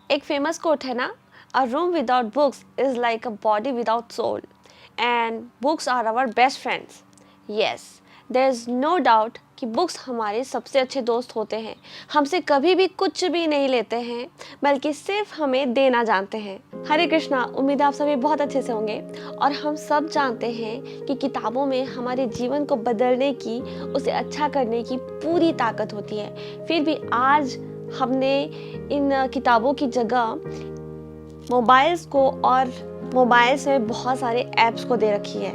एक famous quote है ना, a room without books is like a body without soul and books are our best friends. Yes, there is no doubt कि books हमारे सबसे अच्छे दोस्त होते हैं। हमसे कभी भी कुछ भी नहीं लेते हैं, बल्कि सिर्फ हमें देना जानते हैं। हरे कृष्णा, उम्मीद है आप सभी बहुत अच्छे से होंगे। और हम सब जानते हैं कि किताबों में हमारे जीवन को बदलने की, उसे अच्छा करने की पूरी ताकत होती है। फिर भी आज हमने इन किताबों की जगह मोबाइल्स को और मोबाइल्स में बहुत सारे ऐप्स को दे रखी है।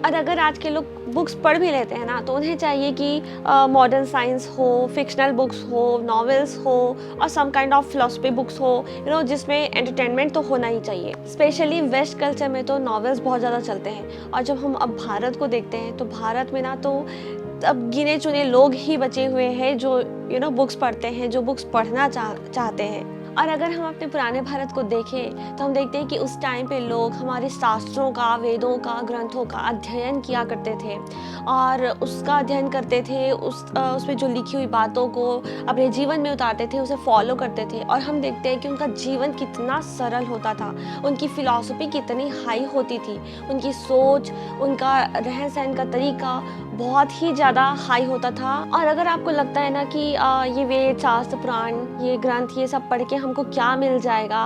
और अगर आज के लोग बुक्स पढ़ भी लेते हैं ना, तो उन्हें चाहिए कि मॉडर्न साइंस हो, फिक्शनल बुक्स हो, नॉवेल्स हो और some kind of philosophy books हो, जिसमें एंटरटेनमेंट तो होना ही चाहिए। स्पेशली वेस्ट कल्चर में तो नॉवेल्स बहुत ज़्यादा चलते हैं। और जब हम अब भारत को देखते हैं तो भारत में ना तो अब गिने चुने लोग ही बचे हुए हैं जो बुक्स पढ़ते हैं, जो बुक्स पढ़ना चाहते हैं। और अगर हम अपने पुराने भारत को देखें तो हम देखते हैं कि उस टाइम पे लोग हमारे शास्त्रों का, वेदों का, ग्रंथों का अध्ययन किया करते थे और उसका अध्ययन करते थे, उसमें जो लिखी हुई बातों को अपने जीवन में उतारते थे, उसे फॉलो करते थे। और हम देखते हैं कि उनका जीवन कितना सरल होता था, उनकी फिलॉसफी कितनी हाई होती थी, उनकी सोच, उनका रहन सहन का तरीका बहुत ही ज़्यादा हाई होता था। और अगर आपको लगता है ना कि ये वेद, शास्त्र, पुराण, ये ग्रंथ, ये सब पढ़ के हमको क्या मिल जाएगा,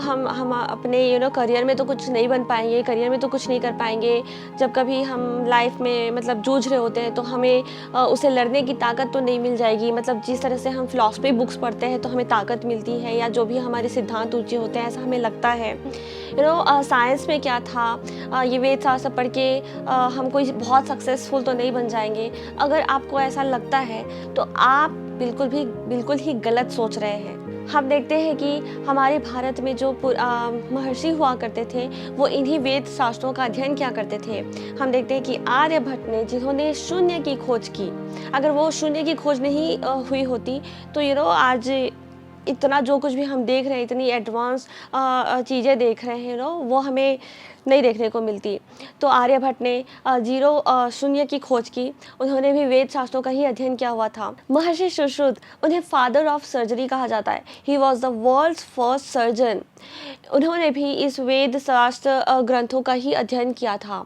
हम अपने करियर में तो कुछ नहीं बन पाएंगे, करियर में तो कुछ नहीं कर पाएंगे। जब कभी हम लाइफ में मतलब जूझ रहे होते हैं तो हमें उसे लड़ने की ताकत तो नहीं मिल जाएगी। मतलब जिस तरह से हम फिलॉसफी बुक्स पढ़ते हैं तो हमें ताकत मिलती है, या जो भी हमारे सिद्धांत ऊँचे होते हैं, ऐसा हमें लगता है। साइंस में क्या था, ये वेद शास्त्र पढ़ के हम कोई बहुत सक्सेसफुल तो नहीं बन जाएंगे। अगर आपको ऐसा लगता है तो आप बिल्कुल ही गलत सोच रहे हैं। हम देखते हैं कि हमारे भारत में जो महर्षि हुआ करते थे, वो इन्हीं वेद शास्त्रों का अध्ययन किया करते थे। हम देखते हैं कि आर्यभट्ट ने, जिन्होंने शून्य की खोज की, अगर वो शून्य की खोज नहीं हुई होती तो आज इतना जो कुछ भी हम देख रहे हैं, इतनी एडवांस चीज़ें देख रहे हैं वो हमें नहीं देखने को मिलती। तो आर्यभट्ट ने शून्य की खोज की। उन्होंने भी वेद शास्त्रों का ही अध्ययन किया हुआ था। महर्षि सुश्रुत, उन्हें फादर ऑफ सर्जरी कहा जाता है। He was the world's first surgeon. उन्होंने भी इस वेद शास्त्र ग्रंथों का ही अध्ययन किया था।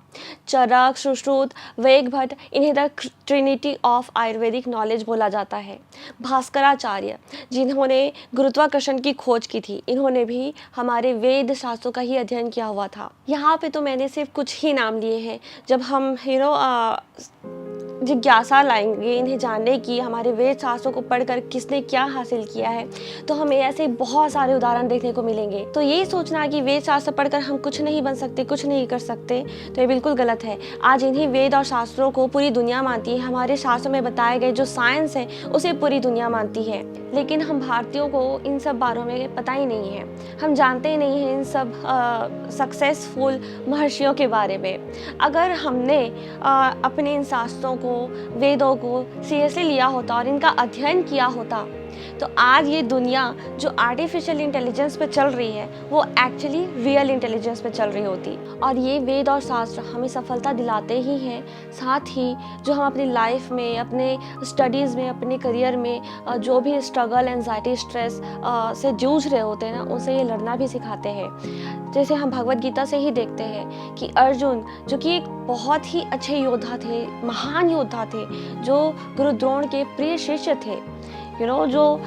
चरक, सुश्रुत, वेगभट्ट, इन्हें the Trinity of Ayurvedic knowledge बोला जाता है। भास्कराचार्य, जिन्होंने गुरुत्वाकर्षण की खोज की थी, इन्होंने भी हमारे वेद शास्त्रों का ही अध्ययन किया हुआ था। यहाँ पे तो मैंने सिर्फ कुछ ही नाम लिए हैं। जब हम जिज्ञासा लाएंगे इन्हें जानने की, हमारे वेद शास्त्रों को पढ़कर किसने क्या हासिल किया है, तो हमें ऐसे बहुत सारे उदाहरण देखने को मिलेंगे। तो ये सोचना कि वेद शास्त्र पढ़कर हम कुछ नहीं बन सकते, कुछ नहीं कर सकते, तो ये बिल्कुल गलत है। आज इन्हीं वेद और शास्त्रों को पूरी दुनिया मानती है। हमारे शास्त्रों में बताए गए जो साइंस है उसे पूरी दुनिया मानती है। लेकिन हम भारतीयों को इन सब बारों में पता ही नहीं है। हम जानते ही नहीं हैं इन सब सक्सेसफुल महर्षियों के बारे में। अगर हमने अपने इन शास्त्रों को, वेदों को सीरियसली लिया होता और इनका अध्ययन किया होता, तो आज ये दुनिया जो आर्टिफिशियल इंटेलिजेंस पे चल रही है, वो एक्चुअली रियल इंटेलिजेंस पे चल रही होती। और ये वेद और शास्त्र हमें सफलता दिलाते ही हैं, साथ ही जो हम अपनी लाइफ में, अपने स्टडीज़ में, अपने करियर में जो भी स्ट्रगल, एंजाइटी, स्ट्रेस से जूझ रहे होते हैं ना, उनसे ये लड़ना भी सिखाते हैं। जैसे हम भगवद गीता से ही देखते हैं कि अर्जुन, जो कि एक बहुत ही अच्छे योद्धा थे, महान योद्धा थे, जो गुरु द्रोण के प्रिय शिष्य थे, जो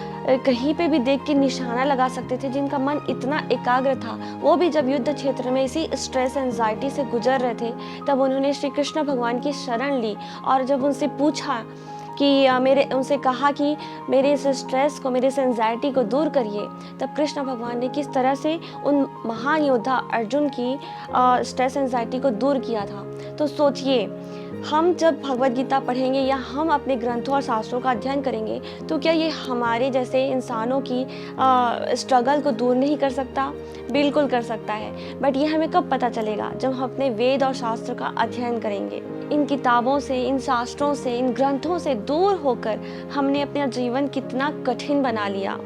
कहीं पे भी देख के निशाना लगा सकते थे, जिनका मन इतना एकाग्र था, वो भी जब युद्ध क्षेत्र में इसी स्ट्रेस, एंजाइटी से गुजर रहे थे, तब उन्होंने श्री कृष्ण भगवान की शरण ली। और जब उनसे पूछा कि उनसे कहा कि मेरे इस स्ट्रेस को, मेरे इस एंजाइटी को दूर करिए, तब कृष्ण भगवान ने किस तरह से उन महान योद्धा अर्जुन की स्ट्रेस, एंजाइटी को दूर किया था। तो सोचिए, हम जब भगवद गीता पढ़ेंगे या हम अपने ग्रंथों और शास्त्रों का अध्ययन करेंगे, तो क्या ये हमारे जैसे इंसानों की स्ट्रगल को दूर नहीं कर सकता? बिल्कुल कर सकता है। बट ये हमें कब पता चलेगा? जब हम अपने वेद और शास्त्र का अध्ययन करेंगे। इन किताबों से, इन शास्त्रों से, इन ग्रंथों से दूर होकर हमने अपना जीवन कितना कठिन बना लिया।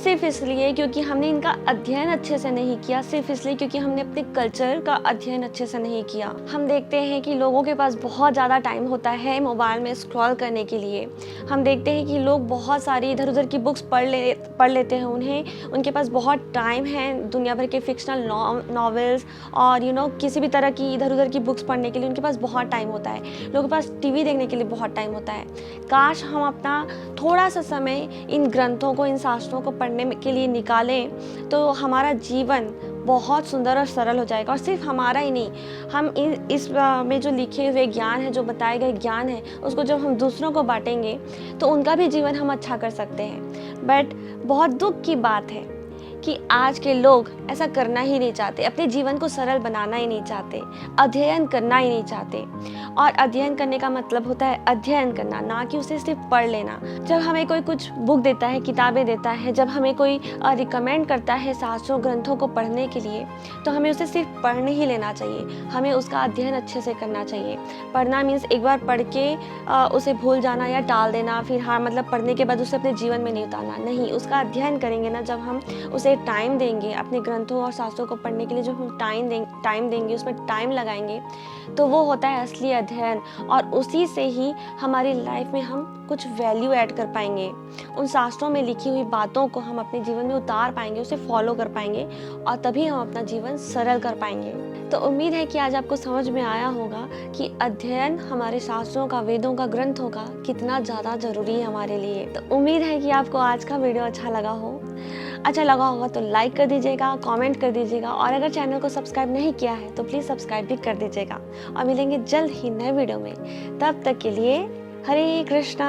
सिर्फ इसलिए क्योंकि हमने इनका अध्ययन अच्छे से नहीं किया, सिर्फ इसलिए क्योंकि हमने अपने कल्चर का अध्ययन अच्छे से नहीं किया। हम देखते हैं कि लोगों के पास बहुत ज़्यादा टाइम होता है मोबाइल में स्क्रॉल करने के लिए। हम देखते हैं कि लोग बहुत सारी इधर उधर की बुक्स पढ़ लेते हैं, उनके पास बहुत टाइम है दुनिया भर के फिक्शनल नॉवेल्स और किसी भी तरह की इधर उधर की बुक्स पढ़ने के लिए उनके पास बहुत टाइम होता है। लोगों के पास टीवी देखने के लिए बहुत टाइम होता है। काश हम अपना थोड़ा सा समय इन ग्रंथों को, इन शास्त्रों को पढ़ने के लिए निकालें तो हमारा जीवन बहुत सुंदर और सरल हो जाएगा। और सिर्फ हमारा ही नहीं, हम इस में जो लिखे हुए ज्ञान है, जो बताए गए ज्ञान है, उसको जब हम दूसरों को बांटेंगे तो उनका भी जीवन हम अच्छा कर सकते हैं। बट बहुत दुख की बात है कि आज के लोग ऐसा करना ही नहीं चाहते, अपने जीवन को सरल बनाना ही नहीं चाहते, अध्ययन करना ही नहीं चाहते। और अध्ययन करने का मतलब होता है अध्ययन करना, ना कि उसे सिर्फ पढ़ लेना। जब हमें कोई कुछ बुक देता है, किताबें देता है, जब हमें कोई रिकमेंड करता है शास्त्रों ग्रंथों को पढ़ने के लिए, तो हमें उसे सिर्फ पढ़ नहीं लेना चाहिए, हमें उसका अध्ययन अच्छे से करना चाहिए। पढ़ना मीन्स एक बार पढ़ के उसे भूल जाना या टाल देना, फिर हाँ मतलब पढ़ने के बाद उसे अपने जीवन में नहीं उतारना। नहीं, उसका अध्ययन करेंगे ना, जब हम उसे टाइम देंगे, अपने ग्रंथों और शास्त्रों को पढ़ने के लिए जब हम टाइम देंगे, उसमें टाइम लगाएंगे, तो वो होता है असली अध्ययन। और उसी से ही हमारी लाइफ में हम कुछ वैल्यू ऐड कर पाएंगे, उन शास्त्रों में लिखी हुई बातों को हम अपने जीवन में उतार पाएंगे, उसे फॉलो कर पाएंगे, और तभी हम अपना जीवन सरल कर पाएंगे। तो उम्मीद है कि आज आपको समझ में आया होगा कि अध्ययन हमारे शास्त्रों का, वेदों का, ग्रंथों का कितना ज़्यादा ज़रूरी है हमारे लिए। तो उम्मीद है कि आपको आज का वीडियो अच्छा लगा होगा तो लाइक कर दीजिएगा, कमेंट कर दीजिएगा, और अगर चैनल को सब्सक्राइब नहीं किया है तो प्लीज़ सब्सक्राइब भी कर दीजिएगा। और मिलेंगे जल्द ही नए वीडियो में, तब तक के लिए हरे कृष्णा।